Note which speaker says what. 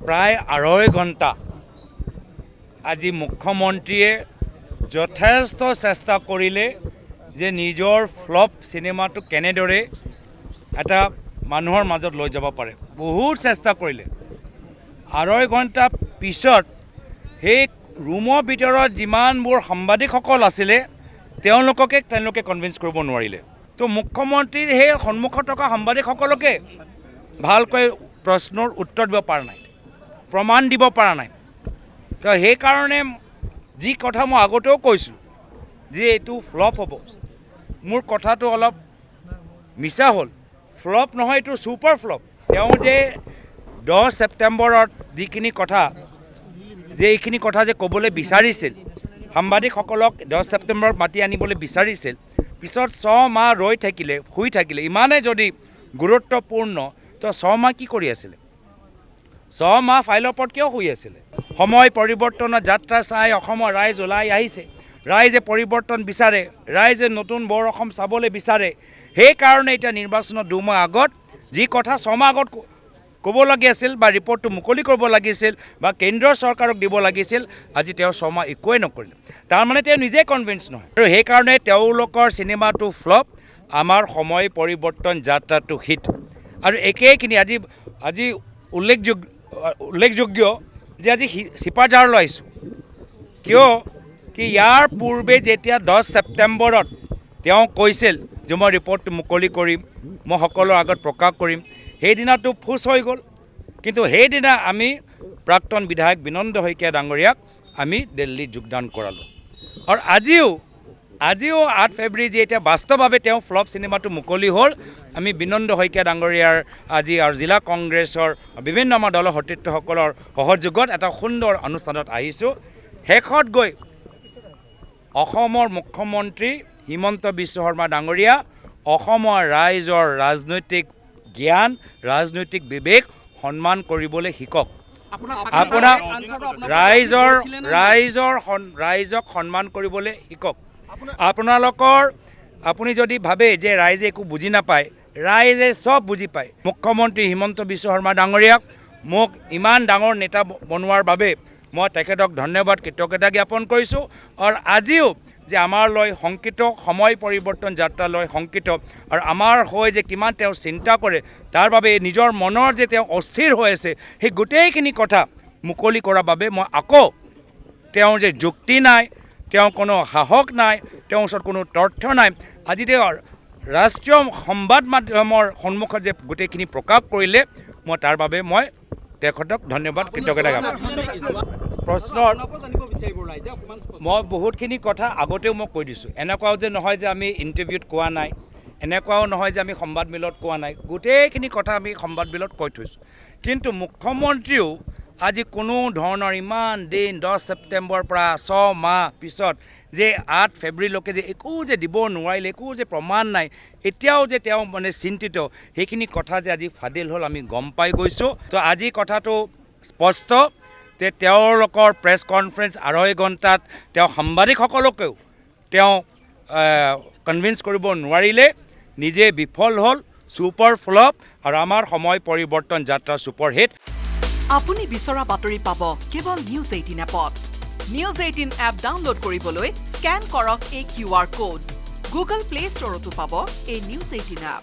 Speaker 1: প্ৰায় 2.5 ঘণ্টা আজি মুখ্যমন্ত্ৰীয়ে যথেষ্ট চেষ্টা কৰিলে যে নিজৰ ফ্লপ চিনেমাটো কেনেদৰে এটা মানুহৰ মাজত লৈ যাব পাৰে। বহুত চেষ্টা কৰিলে। 2.5 ঘণ্টা পিছত সেই ৰুমৰ ভিতৰত যিমানবোৰ সাংবাদিকসকল আছিলে তেওঁলোকে কনভিন্স কৰিব নোৱাৰিলে। তো মুখ্যমন্ত্ৰীৰ সেই সন্মুখত থকা সাংবাদিকসকলকে ভালকৈ প্ৰশ্নৰ উত্তৰ দিব পৰা নাই, প্ৰমাণ দিব পৰা নাই। তো সেইকাৰণে যি কথা মই আগতেও কৈছোঁ যে এইটো ফ্লপ হ'ব, মোৰ কথাটো অলপ মিছা হ'ল। ফ্লপ নহয়, এইটো ছুপাৰ ফ্লপ। তেওঁ যে 10 ছেপ্টেম্বৰত যিখিনি কথা এইখিনি কথা যে ক'বলৈ বিচাৰিছিল, সাংবাদিকসকলক 10 ছেপ্টেম্বৰত মাতি আনিবলৈ বিচাৰিছিল, পিছত 6 মাহ শুই থাকিলে। ইমানে যদি গুৰুত্বপূৰ্ণ, তো 6 মাহ কি কৰি আছিলে? 6 মাহ ফাইলৰ ওপৰত কিয় শুই আছিলে? সময় পৰিৱৰ্তনৰ যাত্ৰা চাই অসমৰ ৰাইজ ওলাই আহিছে। ৰাইজে পৰিৱৰ্তন বিচাৰে, ৰাইজে নতুন বৰ অসম চাবলৈ বিচাৰে। সেইকাৰণে এতিয়া নিৰ্বাচনৰ 2 মাহ আগত যি কথা 6 মাহ আগত ক'ব লাগি আছিল বা ৰিপৰ্টটো মুকলি কৰিব লাগিছিল বা কেন্দ্ৰীয় চৰকাৰক দিব লাগিছিল, আজি তেওঁ 6 মাহ একোৱেই নকৰিলে। তাৰমানে তেওঁ নিজে কনভিন্স নহয়। আৰু সেইকাৰণে তেওঁলোকৰ চিনেমাটো ফ্লপ, আমাৰ সময় পৰিৱৰ্তন যাত্ৰাটো হিট। আৰু একেইখিনি আজি উল্লেখযোগ্য যে আজি চিপাঝাৰলৈ আহিছোঁ। কিয় কি ইয়াৰ পূৰ্বে যেতিয়া 10 ছেপ্টেম্বৰত তেওঁ কৈছিল যে মই ৰিপৰ্টটো মুকলি কৰিম, মই সকলোৰ আগত প্ৰকাশ কৰিম, সেইদিনাটো ফুচ হৈ গ'ল। কিন্তু সেইদিনা আমি প্ৰাক্তন বিধায়ক বিনন্দ শইকীয়া ডাঙৰীয়াক আমি দিল্লীত যোগদান কৰালোঁ। আৰু আজিও 8 ফেব্ৰুৱাৰী যে এতিয়া বাস্তৱভাৱে তেওঁ ফ্লপ চিনেমাটো মুকলি হ'ল, আমি বিনন্দ শইকীয়া ডাঙৰীয়াৰ আজি আৰু জিলা কংগ্ৰেছৰ বিভিন্ন আমাৰ দলৰ সতীৰ্থসকলৰ সহযোগত এটা সুন্দৰ অনুষ্ঠানত আহিছোঁ। শেষত গৈ অসমৰ মুখ্যমন্ত্ৰী হিমন্ত বিশ্ব শৰ্মা ডাঙৰীয়া অসমৰ ৰাইজৰ ৰাজনৈতিক জ্ঞান, ৰাজনৈতিক বিবেক সন্মান কৰিবলৈ শিকক। আপোনাক ৰাইজক সন্মান কৰিবলৈ শিকক। আপুনি যদি ভাবে যে ৰাইজে একো বুজি নাপায়, ৰাইজে চব বুজি পায়। মুখ্যমন্ত্ৰী হিমন্ত বিশ্ব শৰ্মা ডাঙৰীয়াক মোক ইমান ডাঙৰ নেতা বনোৱাৰ বাবে মই তেখেতক ধন্যবাদ, কৃতজ্ঞতা জ্ঞাপন কৰিছোঁ। আৰু আজিও যে আমাৰলৈ শংকিত, সময় পৰিৱৰ্তন যাত্ৰালৈ শংকিত, আৰু আমাৰ হৈ যে কিমান তেওঁ চিন্তা কৰে, তাৰ বাবে নিজৰ মনৰ যে তেওঁ অস্থিৰ হৈ আছে, সেই গোটেইখিনি কথা মুকলি কৰাৰ বাবে মই আকৌ তেওঁৰ যে যুক্তি নাই, তেওঁ কোনো সাহস নাই, তেওঁৰ ওচৰত কোনো তথ্য নাই, আজি তেওঁ ৰাষ্ট্ৰীয় সংবাদ মাধ্যমৰ সন্মুখত যে গোটেইখিনি প্ৰকাশ কৰিলে, মই তাৰ বাবে মই তেখেতক ধন্যবাদ, কৃতজ্ঞতা জ্ঞাপন। প্ৰশ্নৰ মই বহুতখিনি কথা আগতেও মই কৈ দিছোঁ। এনেকুৱাও যে নহয় যে আমি ইণ্টাৰভিউত কোৱা নাই, এনেকুৱাও নহয় যে আমি সংবাদমেলত কোৱা নাই, গোটেইখিনি কথা আমি সংবাদমেলত কৈ থৈছোঁ। কিন্তু মুখ্যমন্ত্ৰীও আজি কোনো ধৰণৰ ইমান দিন 10 ছেপ্টেম্বৰৰ পৰা 6 মাহ পিছত যে 8 ফেব্ৰুৱাৰীলৈকে যে একো যে দিব নোৱাৰিলে, একো যে প্ৰমাণ নাই, এতিয়াও যে তেওঁ মানে চিন্তিত, সেইখিনি কথা যে আজি ফাদিল হ'ল আমি গম পাই গৈছোঁ। তো আজি কথাটো স্পষ্ট যে তেওঁলোকৰ প্ৰেছ কনফাৰেন্স 2.5 ঘণ্টাত তেওঁ সাংবাদিকসকলকেও তেওঁ কনভিন্স কৰিব নোৱাৰিলে, নিজে বিফল হ'ল, ছুপাৰ ফ্লপ। আৰু আমাৰ সময় পৰিৱৰ্তন যাত্ৰা ছুপাৰ হিট।
Speaker 2: আপুনি বিচৰা বাতৰি পাব কেৱল নিউজ 18 এপত। নিউজ 18 এপ ডাউনলোড কৰিবলৈ স্কেন কৰক এই QR কোড। গুগল প্লে ষ্টৰতো পাব এই নিউজ 18 এপ।